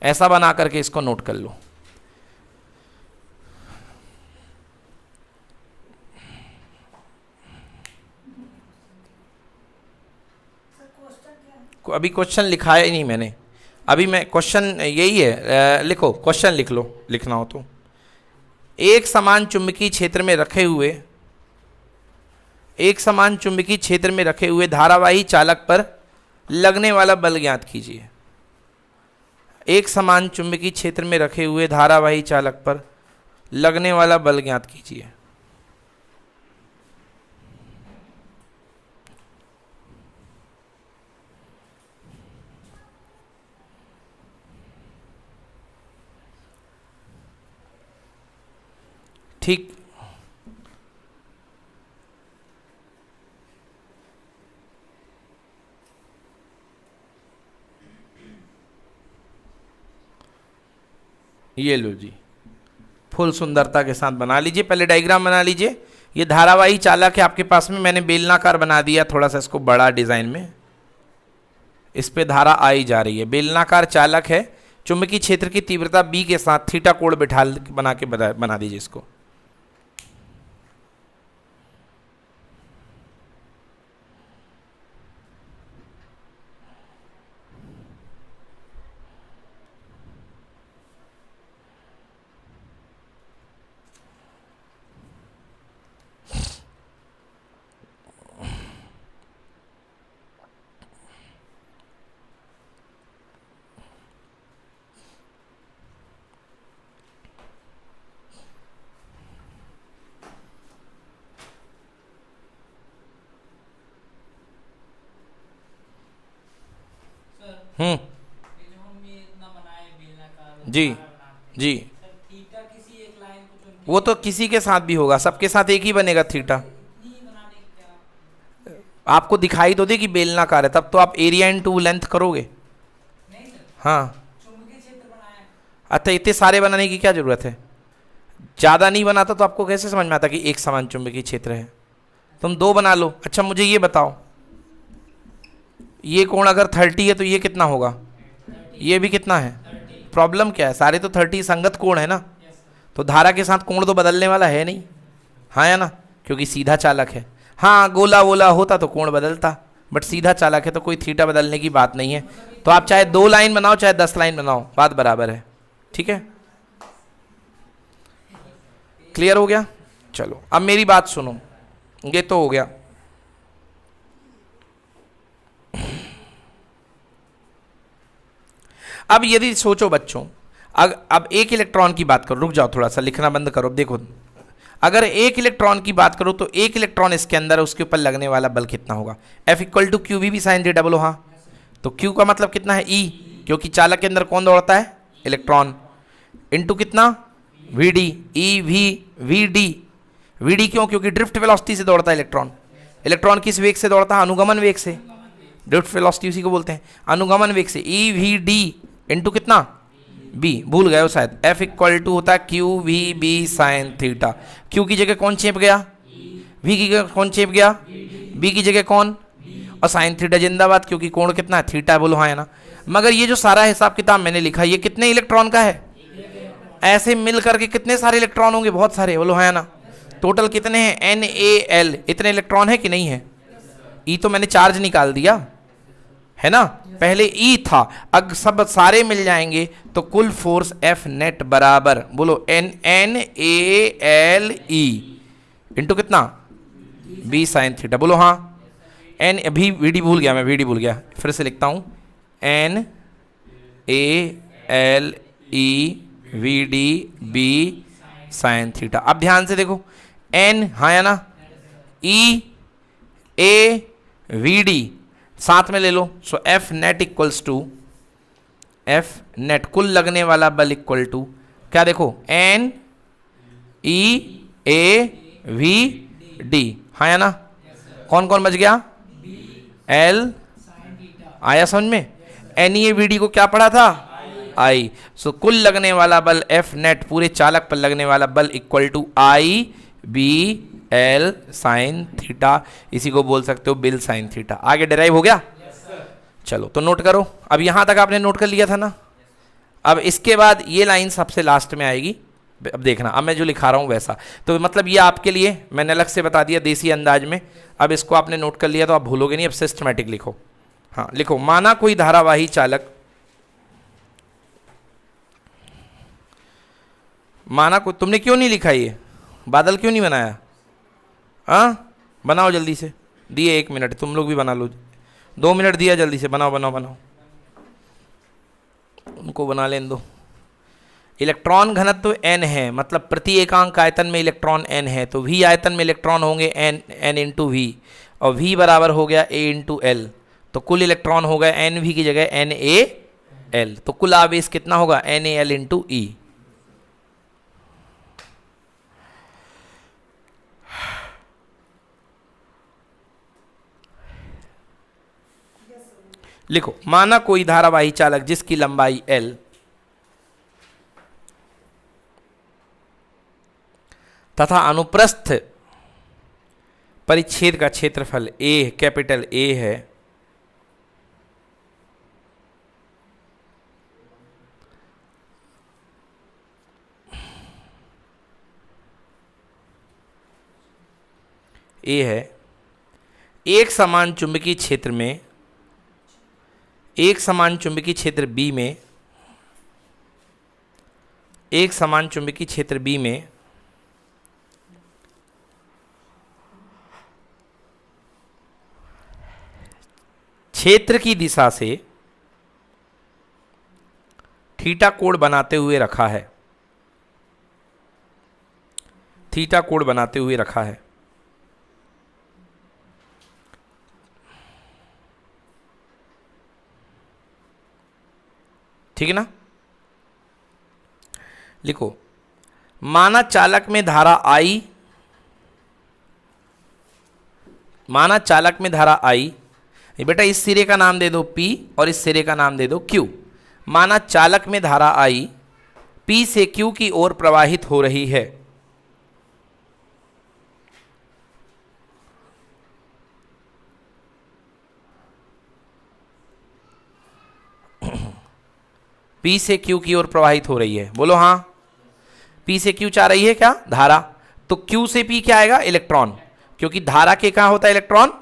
ऐसा बना करके इसको नोट कर लो। अभी क्वेश्चन लिखा है नहीं मैंने, अभी मैं क्वेश्चन यही है, लिखो क्वेश्चन लिख लो, लिखना हो तो। एक समान चुंबकीय क्षेत्र में रखे हुए धारावाही चालक पर लगने वाला बल ज्ञात कीजिए। एक समान चुंबकीय क्षेत्र में रखे हुए धारावाही चालक पर लगने वाला बल ज्ञात कीजिए। ठीक, ये लो जी, फुल सुंदरता के साथ बना लीजिए। पहले डायग्राम बना लीजिए। ये धारावाही चालक है आपके पास में, मैंने बेलनाकार बना दिया थोड़ा सा इसको बड़ा डिजाइन में, इस पे धारा आई जा रही है। बेलनाकार चालक है, चुंबकीय क्षेत्र की तीव्रता बी के साथ थीटा कोण बिठा बना दीजिए इसको। जी जी, वो तो किसी के साथ भी होगा, सबके साथ एक ही बनेगा थीटा। आपको दिखाई तो दे कि बेलनाकार है, तब तो आप एरिया इनटू लेंथ करोगे। हाँ, अच्छा इतने सारे बनाने की क्या जरूरत है? ज़्यादा नहीं बनाता तो आपको कैसे समझ में आता कि एक समान चुंबकीय क्षेत्र है? तुम 2 बना लो। अच्छा मुझे ये बताओ, ये कोण अगर 30 है तो ये कितना होगा? ये भी कितना है? प्रॉब्लम क्या है? सारे तो 30 संगत कोण है ना, तो धारा के साथ कोण तो बदलने वाला है नहीं, हाँ या ना, क्योंकि सीधा चालक है। हाँ गोला वोला होता तो कोण बदलता, बट सीधा चालक है तो कोई थीटा बदलने की बात नहीं है। तो आप चाहे 2 लाइन बनाओ चाहे 10 लाइन बनाओ, बात बराबर है। ठीक है, क्लियर हो गया? चलो अब मेरी बात सुनो, ये तो हो गया। अब यदि सोचो बच्चों, अब एक इलेक्ट्रॉन की बात करो, रुक जाओ थोड़ा सा, लिखना बंद करो। देखो अगर एक इलेक्ट्रॉन की बात करो तो एक इलेक्ट्रॉन इसके अंदर है, उसके ऊपर लगने वाला बल कितना होगा? F इक्वल टू क्यू भी साइन थीटा बोलो। हाँ, तो Q का मतलब कितना है? E, क्योंकि चालक के अंदर कौन दौड़ता है? इलेक्ट्रॉन, इनटू कितना? VD, EV VD क्यों? क्योंकि ड्रिफ्ट वेलोसिटी से दौड़ता है इलेक्ट्रॉन। इलेक्ट्रॉन किस वेग से दौड़ता है? अनुगमन वेग से। ड्रिफ्ट वेलोसिटी उसी को बोलते हैं, अनुगमन वेग से। EVD इनटू कितना? B, भूल गए हो शायद। F इक्वल टू होता है QVB साइन थीटा। Q की जगह कौन चेप गया? V की जगह कौन चेप गया? B की जगह कौन? और साइन थीटा जिंदाबाद, क्योंकि कोण कितना है? थीटा, बोलो हाँ है ना। मगर ये जो सारा हिसाब किताब मैंने लिखा, ये कितने इलेक्ट्रॉन का है? ऐसे मिल करके कितने सारे इलेक्ट्रॉन होंगे? बहुत सारे, बोलो हाँ है ना। टोटल कितने हैं? NaL, इतने इलेक्ट्रॉन है कि नहीं है? E तो मैंने चार्ज निकाल दिया है ना, पहले E था, अब सब सारे मिल जाएंगे तो कुल फोर्स F नेट बराबर, बोलो NaLe इंटू कितना? B साइन थीटा, बोलो हाँ। N अभी VD भूल गया मैं, VD भूल गया, फिर से लिखता हूँ NaLe VD B sine theta. अब ध्यान से देखो, N हाँ या ना, E A VD साथ में ले लो, so F net equals to F net कुल लगने वाला बल इक्वल टू क्या? देखो N E A V D, हाँ या ना। कौन कौन बच गया? L, आया समझ में? NE A V D को क्या पढ़ा था? आई। सो कुल लगने वाला बल एफ नेट पूरे चालक पर लगने वाला बल equal to I B L sine theta, इसी को बोल सकते हो बिल साइन थीटा। आगे डिराइव हो गया? चलो तो नोट करो, अब यहां तक आपने नोट कर लिया था ना। अब इसके बाद ये लाइन सबसे लास्ट में आएगी। अब देखना, अब मैं जो लिखा रहा हूं वैसा, तो मतलब ये आपके लिए मैंने अलग से बता दिया देसी अंदाज में। अब इसको आपने नोट कर लिया तो आप भूलोगे नहीं। अब सिस्टमैटिक लिखो। हाँ लिखो, माना कोई धारावाही चालक, माना को तुमने क्यों नहीं लिखा, ये बादल क्यों नहीं बनाया? हाँ बनाओ जल्दी से, दिए 1 मिनट, तुम लोग भी बना लो, 2 मिनट दिया, जल्दी से बनाओ बनाओ बनाओ, उनको बना लेने दो। इलेक्ट्रॉन घनत्व n है, मतलब प्रति एकांक आयतन में इलेक्ट्रॉन n है, तो v आयतन में इलेक्ट्रॉन होंगे n इंटू वी, और v बराबर हो गया a इंटू एल, तो कुल इलेक्ट्रॉन हो गया एन वी की जगह एन ए एल, तो कुल आवेश कितना होगा एन ए एल इंटू ई। लिखो, माना कोई धारावाही चालक जिसकी लंबाई L तथा अनुप्रस्थ परिच्छेद का क्षेत्रफल A कैपिटल A है, A है, एक समान चुंबकीय क्षेत्र में, एक समान चुंबकीय क्षेत्र B में, एक समान चुंबकीय क्षेत्र B में क्षेत्र की दिशा से थीटा कोण बनाते हुए रखा है, थीटा कोण बनाते हुए रखा है। ठीक है ना? लिखो, माना चालक में धारा I, माना चालक में धारा I, बेटा इस सिरे का नाम दे दो P और इस सिरे का नाम दे दो Q। माना चालक में धारा I P से Q की ओर प्रवाहित हो रही है, P से Q की ओर प्रवाहित हो रही है, बोलो हाँ। P से Q चाह रही है क्या? धारा। तो Q से P क्या आएगा? इलेक्ट्रॉन, क्योंकि धारा के कहां होता है इलेक्ट्रॉन?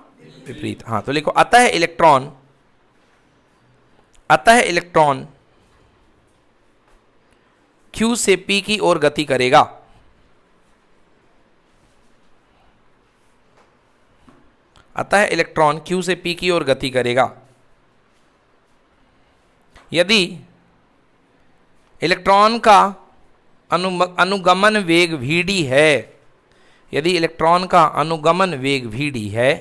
विपरीत। हाँ तो लिखो, अतः इलेक्ट्रॉन, अतः इलेक्ट्रॉन Q से P की ओर गति करेगा, अतः इलेक्ट्रॉन Q से P की ओर गति करेगा यदि इलेक्ट्रॉन का अनुगमन वेग Vd है, यदि इलेक्ट्रॉन का अनुगमन वेग Vd है,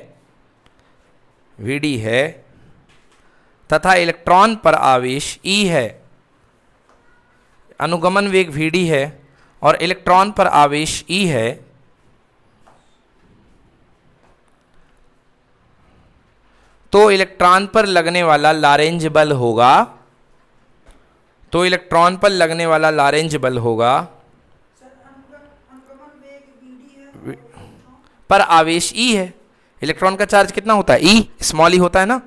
Vd है तथा इलेक्ट्रॉन पर आवेश E है, अनुगमन वेग Vd है और इलेक्ट्रॉन पर आवेश E है, तो इलेक्ट्रॉन पर लगने वाला लॉरेंज बल होगा, तो इलेक्ट्रॉन पर लगने वाला लॉरेंज बल होगा पर आवेश E है। इलेक्ट्रॉन का चार्ज कितना होता है? E, स्मॉल ई होता है ना।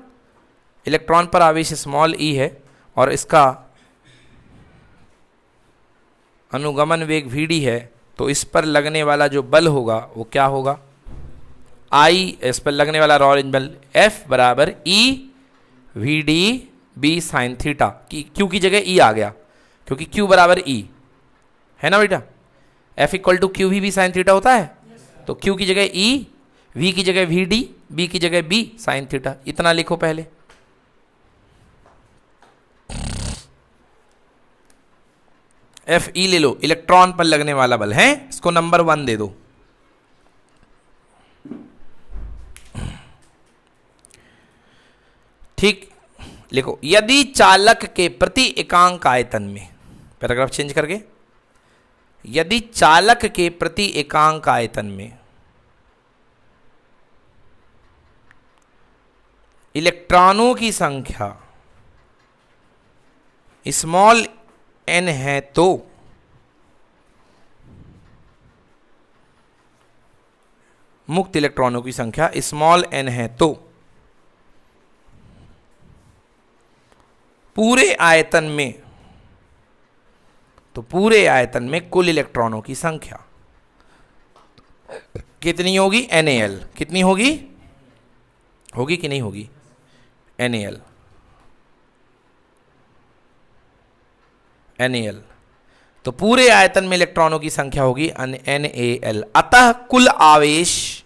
इलेक्ट्रॉन पर आवेश स्मॉल ई है और इसका अनुगमन वेग Vd है, तो इस पर लगने वाला जो बल होगा वो क्या होगा? I, इस पर लगने वाला लॉरेंज बल F बराबर E Vd B sine theta, Q की जगह E आ गया क्योंकि Q बराबर E है ना बेटा। F इक्वल टू क्यू भी साइन थीटा होता है, तो Q की जगह E, V की जगह Vd, B की जगह B साइन थीटा। इतना लिखो पहले। F E ले लो, इलेक्ट्रॉन पर लगने वाला बल है, इसको नंबर 1 दे दो। ठीक, लिखो, यदि चालक के प्रति एकांक आयतन में, पैराग्राफ चेंज करके, यदि चालक के प्रति एकांक आयतन में इलेक्ट्रॉनों की संख्या स्मॉल n है तो मुक्त इलेक्ट्रॉनों की संख्या स्मॉल n है तो पूरे आयतन में कुल इलेक्ट्रॉनों की संख्या कितनी होगी? NaL कितनी होगी? होगी कि नहीं होगी? NaL तो पूरे आयतन में इलेक्ट्रॉनों की संख्या होगी NaL। अतः कुल आवेश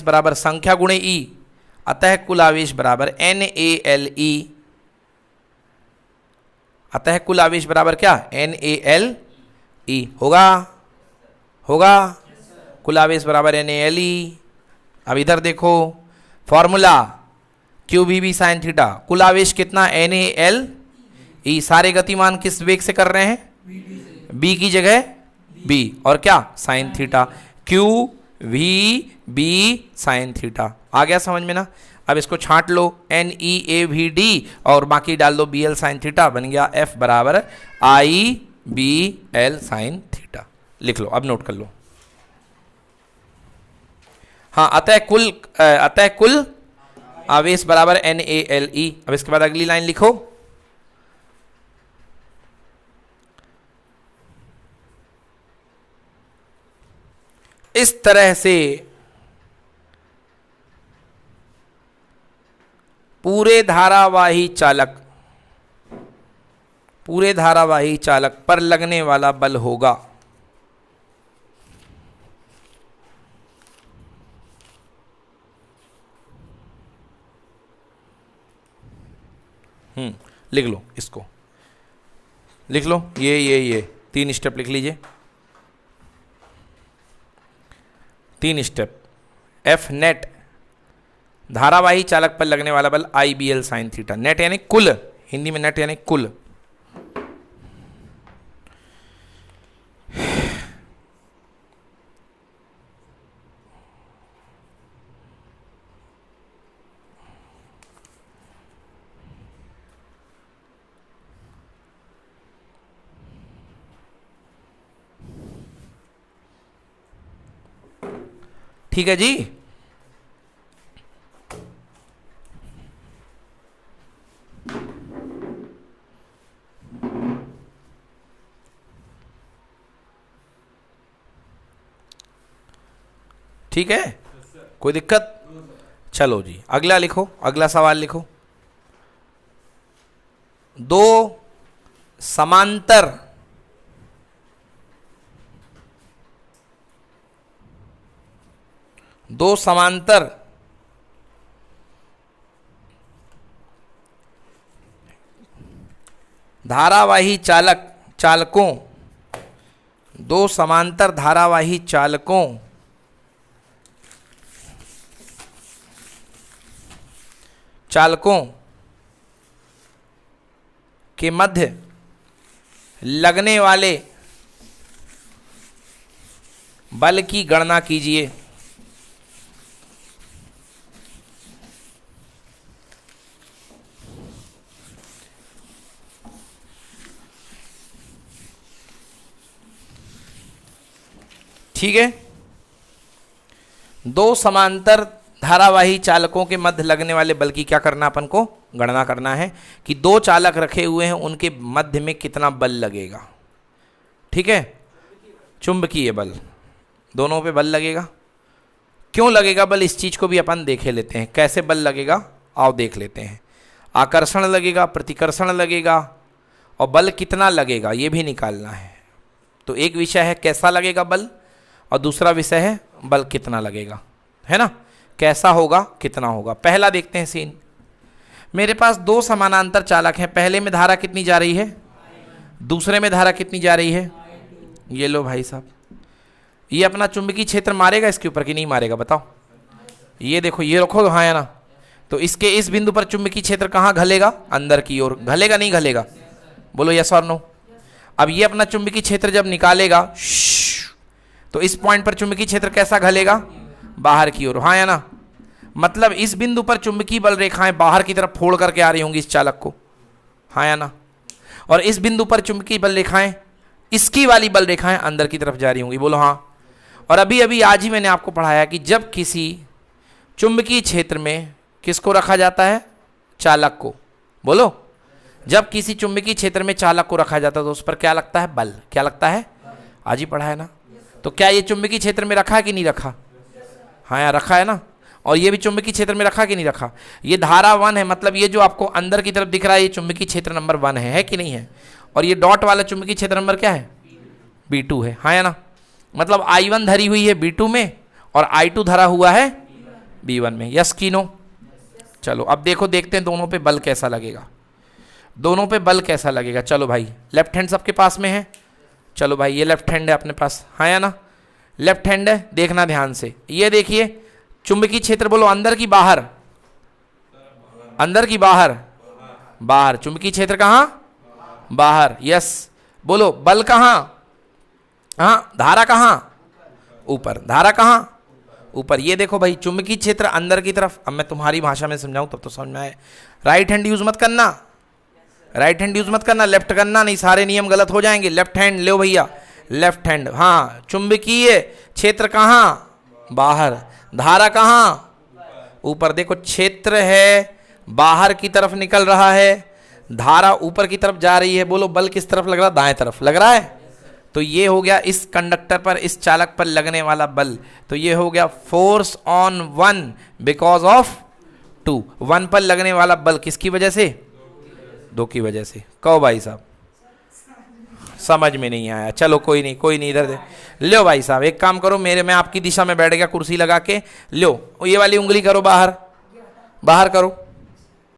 बराबर संख्या गुणे E। अतः कुल आवेश बराबर NaLe। अतः कुल आवेश बराबर क्या? NaLe होगा कुल आवेश बराबर NaLe। अब इधर देखो फॉर्मूला QVB sin थीटा, कुल आवेश कितना? NaLe। सारे गतिमान किस वेग से कर रहे हैं? B की जगह B और क्या? Sine theta. QVB sin theta. आ गया समझ में ना? अब इसको छांट लो NeAVD और बाकी डाल दो BL sin थीटा, बन गया F बराबर IBL sin थीटा। लिख लो, अब नोट कर लो। हाँ, अतः कुल आवेश बराबर NaLe। अब इसके बाद अगली लाइन लिखो। इस तरह से पूरे धारावाही चालक पर लगने वाला बल होगा लिख लो, इसको लिख लो। ये 3 स्टेप लिख लीजिए। 3 स्टेप। F नेट धारावाही चालक पर लगने वाला बल IBL sin थीटा। नेट यानी कुल, हिंदी में नेट यानी कुल। ठीक है जी। ठीक है, कोई दिक्कत? चलो जी, अगला लिखो, अगला सवाल लिखो। दो समांतर धारावाही चालकों के मध्य लगने वाले बल की गणना कीजिए। ठीक है, दो समांतर धारावाही चालकों के मध्य लगने वाले बल की क्या करना, अपन को गणना करना है कि दो चालक रखे हुए हैं, उनके मध्य में कितना बल लगेगा। ठीक है, चुंबकीय बल, दोनों पे बल लगेगा। क्यों लगेगा बल, इस चीज को भी अपन देखे लेते हैं, कैसे बल लगेगा आओ देख लेते हैं। आकर्षण लगेगा, प्रतिकर्षण लगेगा और बल कितना लगेगा ये भी निकालना है। तो एक विषय है कैसा लगेगा बल और दूसरा विषय है बल कितना लगेगा, है ना। कैसा होगा, कितना होगा। पहला देखते हैं सीन। मेरे पास दो समानांतर चालक हैं, पहले में धारा कितनी जा रही है, दूसरे में धारा कितनी जा रही है। ये लो भाई साहब, ये अपना चुंबकीय क्षेत्र मारेगा इसके ऊपर कि नहीं मारेगा बताओ। ये देखो, ये रखो हाँ या ना, तो इसके इस बिंदु पर चुंबकीय क्षेत्र कहाँ घलेगा, अंदर की ओर घलेगा, नहीं घलेगा, बोलो यस और नो। अब ये अपना चुंबकीय क्षेत्र जब निकालेगा तो इस पॉइंट पर चुंबकीय क्षेत्र कैसा घलेगा, बाहर की ओर, हाँ या ना। मतलब इस बिंदु पर चुंबकीय बल रेखाएं बाहर की तरफ फोड़ करके आ रही होंगी इस चालक को, हाँ या ना? और इस बिंदु पर चुंबकीय बल रेखाएं, इसकी वाली बल रेखाएं अंदर की तरफ जा रही होंगी, बोलो हाँ। और अभी अभी आज ही मैंने आपको पढ़ाया कि जब किसी चुंबकीय क्षेत्र में किसको रखा जाता है? चालक को। बोलो, जब किसी चुंबकीय क्षेत्र में चालक को रखा जाता है तो उस पर क्या लगता है? बल। क्या लगता है? आज ही पढ़ा है ना? तो क्या ये चुंबकीय क्षेत्र में रखा है कि नहीं रखा? हाँ यार रखा है ना। और ये भी चुंबकीय क्षेत्र में रखा कि नहीं रखा? ये धारा 1 है, मतलब ये जो आपको अंदर की तरफ दिख रहा है ये चुंबकीय क्षेत्र नंबर 1 है कि नहीं है? और ये डॉट वाला चुंबकीय क्षेत्र नंबर क्या है? B2 है, हाँ या ना? मतलब I1 धरी हुई है B2 में और I2 धरा हुआ है B1 में। यस की नो? चलो अब देखो, देखते हैं दोनों पे बल कैसा लगेगा, दोनों पे बल कैसा लगेगा। चलो भाई, लेफ्ट हैंड सबके पास में है। चलो भाई, ये लेफ्ट हैंड है अपने पास, हाँ या ना? लेफ्ट हैंड है, देखना ध्यान से। ये देखिए चुंबकीय क्षेत्र, बोलो अंदर की बाहर? अंदर की बाहर? बाहर। चुंबकीय क्षेत्र कहाँ? बाहर। यस। बोलो बल कहाँ? हाँ, धारा कहाँ? ऊपर। धारा कहाँ? ऊपर। ये देखो भाई, चुंबकीय क्षेत्र अंदर की तरफ। अब मैं तुम्हारी भाषा में समझाऊं तब तो समझ में आए। राइट हैंड यूज मत करना, राइट हैंड यूज मत करना, लेफ्ट करना नहीं, सारे नियम गलत हो जाएंगे। लेफ्ट हैंड लो भैया, लेफ्ट हैंड। हाँ, चुंबकीय क्षेत्र कहाँ? बाहर। धारा कहाँ? ऊपर। देखो क्षेत्र है बाहर की तरफ निकल रहा है, धारा ऊपर की तरफ जा रही है। बोलो बल किस तरफ लग रहा? दाएं तरफ लग रहा है। तो ये हो गया इस कंडक्टर पर, इस चालक पर लगने वाला बल। तो ये हो गया फोर्स ऑन 1 बिकॉज ऑफ 2। 1 पर लगने वाला बल किसकी वजह से? 2 की वजह से। कहो भाई साहब, समझ में नहीं आया? चलो कोई नहीं, कोई नहीं, इधर दे लो भाई साहब। एक काम करो, मेरे मैं आपकी दिशा में बैठ गया कुर्सी लगा के, लो ये वाली उंगली करो बाहर, बाहर करो।